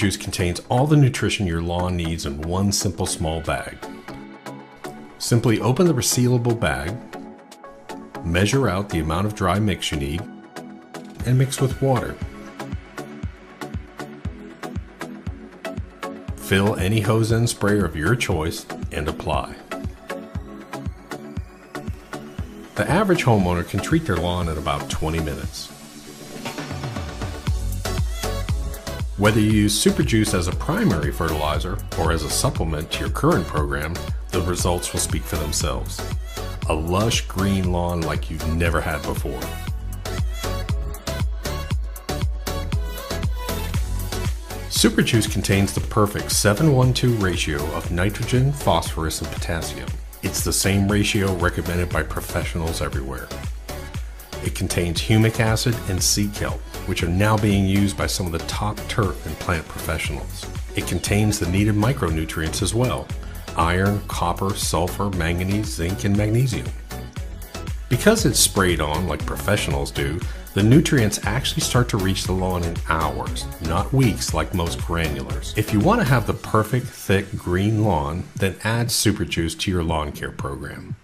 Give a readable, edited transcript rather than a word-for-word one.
Juice contains all the nutrition your lawn needs in one simple small bag. Simply open the resealable bag, measure out the amount of dry mix you need, and mix with water. Fill any hose end sprayer of your choice and apply. The average homeowner can treat their lawn in about 20 minutes. Whether you use Super Juice as a primary fertilizer or as a supplement to your current program, the results will speak for themselves. A lush green lawn like you've never had before. Super Juice contains the perfect 7:1:2 ratio of nitrogen, phosphorus, and potassium. It's the same ratio recommended by professionals everywhere. It contains humic acid and sea kelp, which are now being used by some of the top turf and plant professionals. It contains the needed micronutrients as well: iron, copper, sulfur, manganese, zinc, and magnesium. Because it's sprayed on like professionals do, the nutrients actually start to reach the lawn in hours, not weeks like most granulars. If you want to have the perfect, thick, green lawn, then add Super Juice to your lawn care program.